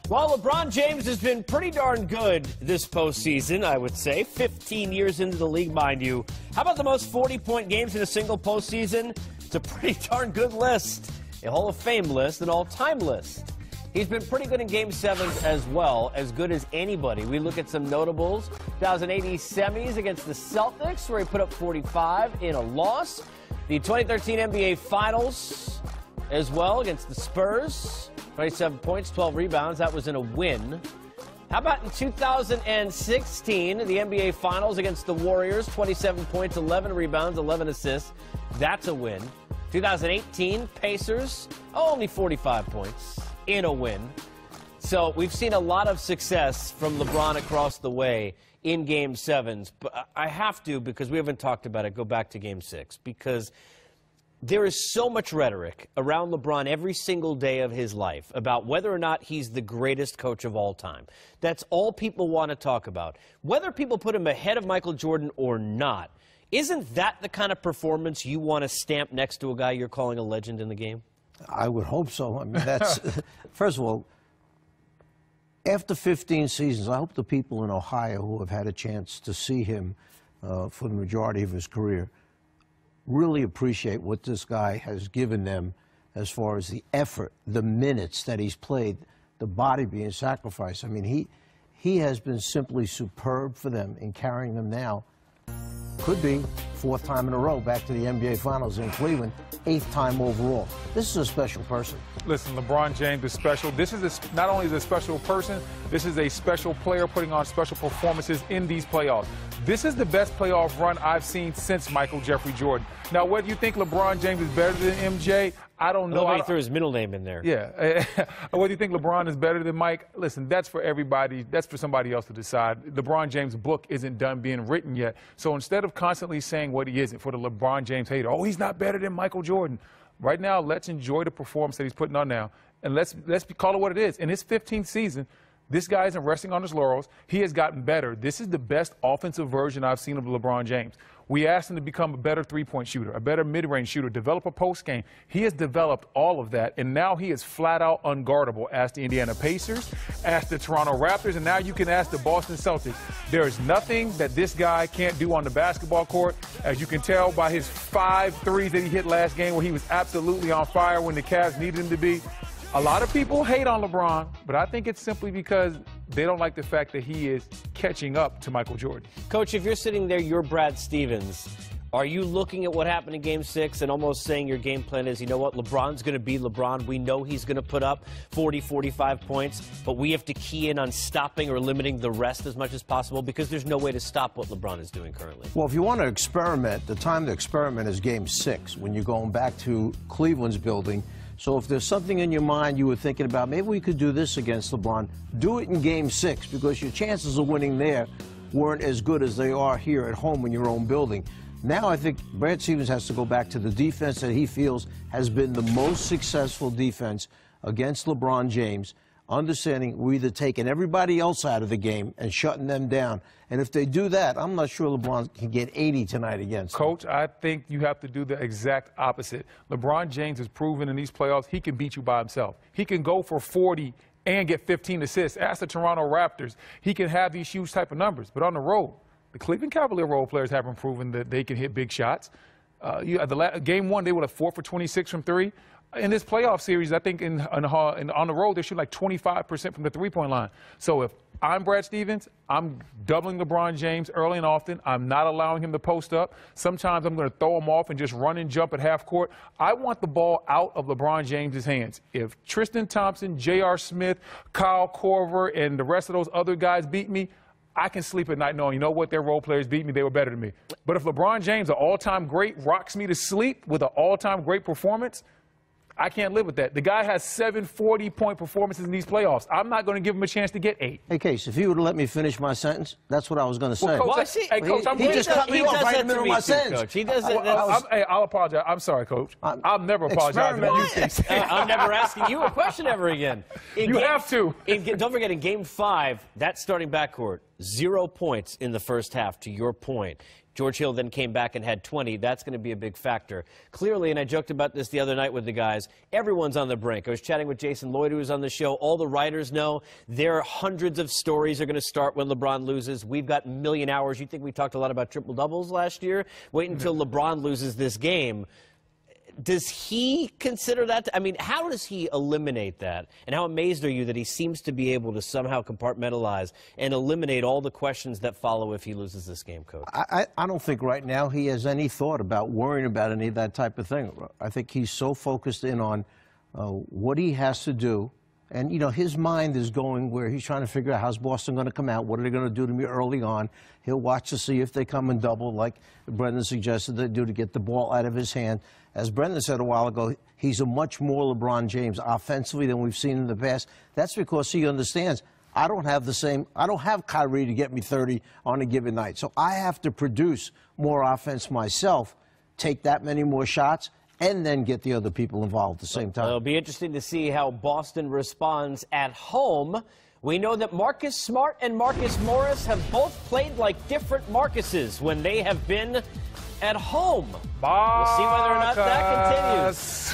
Well, LeBron James has been pretty darn good this postseason, I would say. 15 years into the league, mind you. How about the most 40-point games in a single postseason? It's a pretty darn good list. A Hall of Fame list, an all-time list. He's been pretty good in Game 7s as well, as good as anybody. We look at some notables. 2008 semis against the Celtics, where he put up 45 in a loss. The 2013 NBA Finals as well against the Spurs. 27 points, 12 rebounds. That was in a win. How about in 2016, the NBA Finals against the Warriors? 27 points, 11 rebounds, 11 assists. That's a win. 2018, Pacers, only 45 points in a win. So we've seen a lot of success from LeBron across the way in Game 7s. But I have to, because we haven't talked about it, go back to Game 6. Because there is so much rhetoric around LeBron every single day of his life about whether or not he's the greatest coach of all time. That's all people want to talk about. Whether people put him ahead of Michael Jordan or not, isn't that the kind of performance you want to stamp next to a guy you're calling a legend in the game? I would hope so. I mean, that's first of all, after 15 seasons, I hope the people in Ohio who have had a chance to see him for the majority of his career really appreciate what this guy has given them as far as the effort, the minutes that he's played, the body being sacrificed. I mean, he has been simply superb for them in carrying them now. Could be fourth time in a row back to the NBA Finals in Cleveland, 8th time overall. This is a special person. Listen, LeBron James is special. This is not only is a special person, this is a special player putting on special performances in these playoffs. This is the best playoff run I've seen since Michael Jeffrey Jordan. Now, whether you think LeBron James is better than MJ, I don't know. Nobody threw his middle name in there. Yeah. Whether you think LeBron is better than Mike, listen, that's for everybody. That's for somebody else to decide. LeBron James' book isn't done being written yet. So instead of constantly saying what he isn't for the LeBron James hater, oh, he's not better than Michael Jordan. Right now, let's enjoy the performance that he's putting on now. And let's call it what it is. In his 15th season, this guy isn't resting on his laurels. He has gotten better. This is the best offensive version I've seen of LeBron James. We asked him to become a better three-point shooter, a better mid-range shooter, develop a post game. He has developed all of that, and now he is flat-out unguardable. Ask the Indiana Pacers, ask the Toronto Raptors, and now you can ask the Boston Celtics. There is nothing that this guy can't do on the basketball court. As you can tell by his 5 threes that he hit last game, where he was absolutely on fire when the Cavs needed him to be. A lot of people hate on LeBron, but I think it's simply because they don't like the fact that he is catching up to Michael Jordan. Coach, if you're sitting there, you're Brad Stevens. Are you looking at what happened in Game 6 and almost saying your game plan is, you know what, LeBron's going to be LeBron. We know he's going to put up 40, 45 points, but we have to key in on stopping or limiting the rest as much as possible because there's no way to stop what LeBron is doing currently. Well, if you want to experiment, the time to experiment is Game 6, when you're going back to Cleveland's building. So if there's something in your mind you were thinking about, maybe we could do this against LeBron, do it in Game 6 because your chances of winning there weren't as good as they are here at home in your own building. Now I think Brad Stevens has to go back to the defense that he feels has been the most successful defense against LeBron James, understanding we're either taking everybody else out of the game and shutting them down. And if they do that, I'm not sure LeBron can get 80 tonight against them. Coach, I think you have to do the exact opposite. LeBron James has proven in these playoffs he can beat you by himself. He can go for 40 and get 15 assists. Ask the Toronto Raptors. He can have these huge type of numbers. But on the road, the Cleveland Cavalier role players haven't proven that they can hit big shots. Game 1, they were 4 for 26 from 3. In this playoff series, I think on the road, they shoot like 25% from the three-point line. So if I'm Brad Stevens, I'm doubling LeBron James early and often. I'm not allowing him to post up. Sometimes I'm going to throw him off and just run and jump at half court. I want the ball out of LeBron James's hands. If Tristan Thompson, J.R. Smith, Kyle Korver, and the rest of those other guys beat me, I can sleep at night knowing, you know what, their role players beat me, they were better than me. But if LeBron James, an all-time great, rocks me to sleep with an all-time great performance, I can't live with that. The guy has 7 40-point performances in these playoffs. I'm not going to give him a chance to get 8. Hey, Case, if you would have let me finish my sentence, that's what I was going to say. Well, Coach, hey, Coach, he just cut me off right in the middle of my sentence. Coach. He does it. Hey, I'll apologize. I'm sorry, Coach. I'll never apologize to you, Case. I'm never asking you a question ever again. You have to. Don't forget, in Game 5, that starting backcourt, 0 points in the first half, to your point. George Hill then came back and had 20. That's going to be a big factor. Clearly, and I joked about this the other night with the guys, everyone's on the brink. I was chatting with Jason Lloyd, who was on the show. All the writers know there are hundreds of stories are going to start when LeBron loses. We've got a million hours. You think we talked a lot about triple-doubles last year? Wait until LeBron loses this game. Does he consider that? I mean, how does he eliminate that? And how amazed are you that he seems to be able to somehow compartmentalize and eliminate all the questions that follow if he loses this game, Coach? I don't think right now he has any thought about worrying about any of that type of thing. I think he's so focused in on what he has to do. And, you know, his mind is going where he's trying to figure out how's Boston going to come out, what are they going to do to me early on. He'll watch to see if they come in double, like Brendan suggested they do, to get the ball out of his hand. As Brendan said a while ago, he's a much more LeBron James offensively than we've seen in the past. That's because he understands I don't have Kyrie to get me 30 on a given night. So I have to produce more offense myself, take that many more shots, and then get the other people involved at the same time. It'll be interesting to see how Boston responds at home. We know that Marcus Smart and Marcus Morris have both played like different Marcuses when they have been at home. We'll see whether or not that continues.